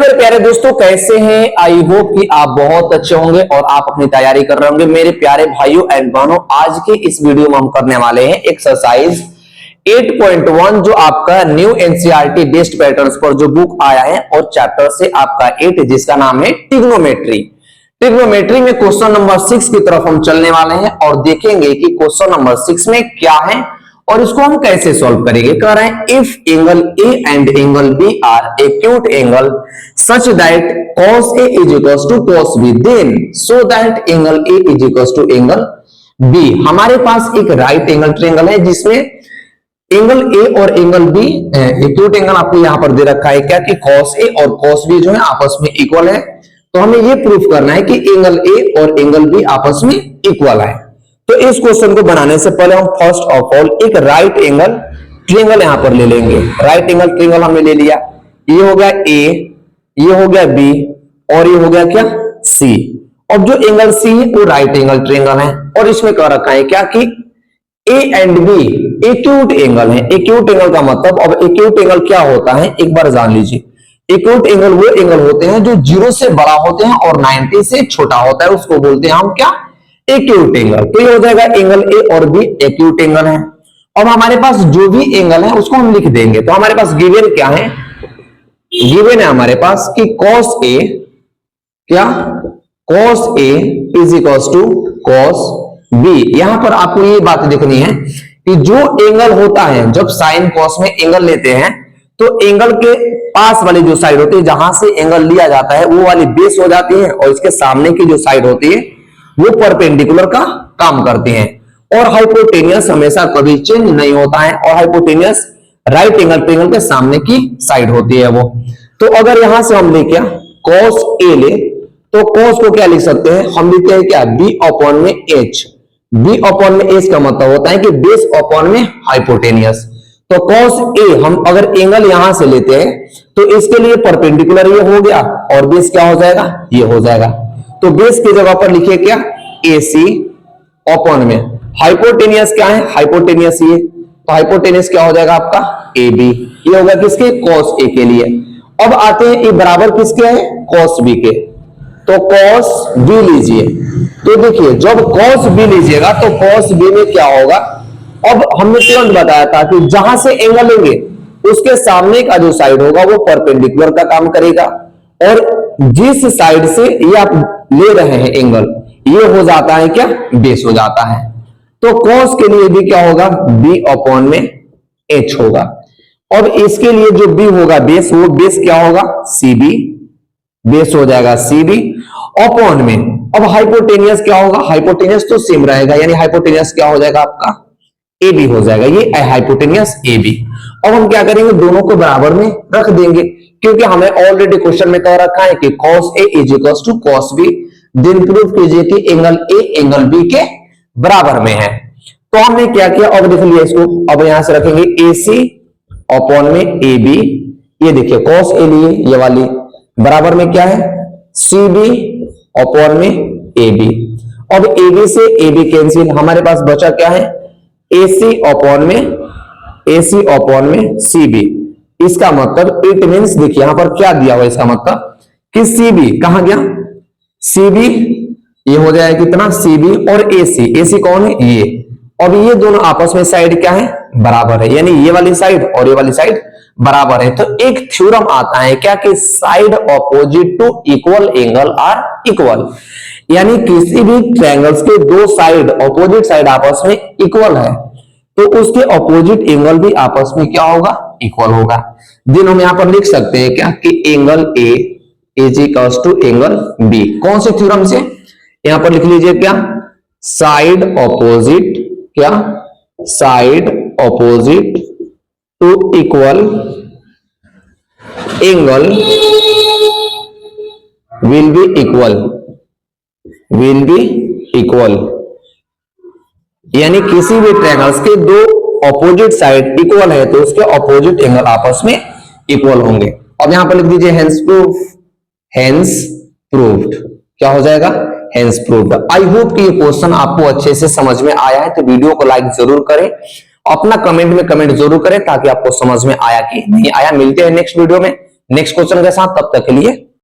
मेरे प्यारे दोस्तों, कैसे हैं? आई होप कि आप बहुत अच्छे होंगे और आप अपनी तैयारी कर रहे होंगे। मेरे प्यारे भाइयों एंड बहनों, आज के इस वीडियो में हम करने वाले हैं एक्सरसाइज 8.1 जो आपका न्यू एनसीईआरटी बेस्ड पैटर्न्स पर जो बुक आया है और चैप्टर से आपका 8 जिसका नाम है ट्रिग्नोमेट्री। ट्रिग्नोमेट्री में क्वेश्चन नंबर 6 की तरफ हम चलने वाले हैं और देखेंगे कि क्वेश्चन नंबर 6 में क्या है और इसको हम कैसे सॉल्व करेंगे। कह रहे हैं if angle A and angle B are acute angle such that cos A is equals to cos B, then so that angle A is equals to angle B। हमारे पास एक राइट एंगल ट्रायंगल है जिसमें angle A और angle B acute angle आपको यहां पर दे रखा है क्या कि cos A और cos B जो है आपस में इक्वल है। तो हमें ये प्रूफ करना है कि एंगल ए और एंगल बी आपस में इक्वल है। तो इस क्वेश्चन को बनाने से पहले हम फर्स्ट ऑफ ऑल एक राइट एंगल ट्रायंगल यहां पर ले लेंगे। राइट एंगल ट्रायंगल हमने ले लिया, ये हो गया ए, ये हो गया बी और ये हो गया क्या सी। अब जो एंगल सी है वो राइट एंगल ट्रायंगल है और इसमें कह रखा है क्या कि A and B acute angle है। एक्यूट एंगल का मतलब, अब एक्यूट एंगल क्या होता है एक बार जान लीजिए। एक्यूट एंगल वो एंगल होते हैं जो 0 से बड़ा होते हैं और 90 से छोटा होता है, उसको बोलते हैं हम क्या एक्यूट एंगल। तो ये हो जाएगा एंगल ए और बी एक्यूट एंगल है। अब हमारे पास जो भी एंगल है उसको हम लिख देंगे। तो हमारे पास गिवन क्या है, गिवन है हमारे पास कि cos A क्या cos A is equals to cos B। यहां पर आपको ये बात देखनी है कि जो एंगल होता है जब साइन cos में एंगल लेते हैं तो एंगल के पास वाली जो साइड होती है जहां से एंगल लिया जाता है वो वाली बेस हो जाती है और इसके सामने की जो साइड होती है वो परपेंडिकुलर का काम करती हैं। और हाइपोटेनियस हमेशा कभी चेंज नहीं होता है और हाइपोटेनियस राइट एंगल ट्रायंगल के सामने की साइड होती है वो। तो अगर यहां से हम ले क्या cos A ले तो cos को क्या लिख सकते हैं, हम लिखते हैं क्या b अपॉन में h। b अपॉन में h का मतलब होता है कि बेस अपॉन में हाइपोटेनियस। तो cos A हम अगर एंगल यहां से लेते हैं तो इसके लिए परपेंडिकुलर ये हो गया और बेस क्या हो जाएगा, ये हो जाएगा। तो बेस की जगह पर लिखिए क्या AC अपॉन में हाइपोटेनियस क्या है, हाइपोटेनियस ये, तो हाइपोटेनियस क्या हो जाएगा आपका AB। ये होगा किसके cos A के लिए। अब आते हैं ये बराबर किसके है cos B के, तो cos B लीजिए। तो देखिए जब cos B लीजिएगा तो cos B में क्या होगा, अब हमने तुरंत बताया था कि जहां से एंगल लेंगे उसके सामने का जो साइड होगा वो परपेंडिकुलर का काम करेगा और जिस साइड से ये आप ले रहे हैं एंगल ये हो जाता है क्या बेस हो जाता है। तो cos के लिए भी क्या होगा b अपॉन में h होगा। अब इसके लिए जो b होगा बेस, वो बेस क्या होगा cb, बेस हो जाएगा cb अपॉन में। अब हाइपोटेनियस क्या होगा, हाइपोटेनियस तो सेम रहेगा यानी हाइपोटेनियस क्या हो जाएगा आपका AB हो जाएगा, ये हाइपोटेनियस AB। अब हम क्या करेंगे दोनों को बराबर में रख देंगे क्योंकि हमें ऑलरेडी क्वेश्चन में कह रखा है कि cos A is equals to cos B। दिन प्रूफ कीजिए कि एंगल A एंगल B के बराबर में है। तो हमने क्या किया, अब देख लिया इसको। अब यहां से रखेंगे AC अपॉन में AB। ये देखिए cos A लिए ये वाली बराबर में क्या है CB अपॉन में AB। अब AB से AB कैंसिल, हमारे पास बचा क्या है AC अपॉन में CB। इसका मतलब इट मींस देखिए यहां पर क्या दिया हुआ, इसका मतलब कि CB कहां गया, CB ये हो जाएगा कितना CB और AC कौन है ये। अब ये दोनों आपस में साइड क्या है बराबर है, यानी ये वाली साइड और ये वाली साइड बराबर है। तो एक थ्योरम आता है क्या कि side opposite to equal angle are equal, यानी किसी भी ट्रायंगल्स के दो साइड ऑपोजिट साइड आपस में इक्वल है तो उसके ऑपोजिट एंगल भी आपस में क्या होगा इक्वल होगा। दिन हम यहां पर लिख सकते हैं क्या कि angle A is equals to angle B। कौन से थ्योरम से, यहां पर लिख लीजिए क्या साइड ऑपोजिट, क्या side opposite to equal angle will be equal, यानी किसी भी ट्रायंगल्स के दो ऑपोजिट साइड इक्वल है तो उसके ऑपोजिट एंगल आपस में इक्वल होंगे। अब यहां पर लिख दीजिए हेंस प्रूव्ड, क्या हो जाएगा हेंस प्रूव्ड। आई होप कि ये क्वेश्चन आपको अच्छे से समझ में आया है। तो वीडियो को लाइक जरूर करें, अपना कमेंट में कमेंट जरूर करें ताकि आपको समझ में आया कि नहीं आया। मिलते हैं नेक्स्ट वीडियो में नेक्स्ट क्वेश्चन के साथ, तब तक के लिए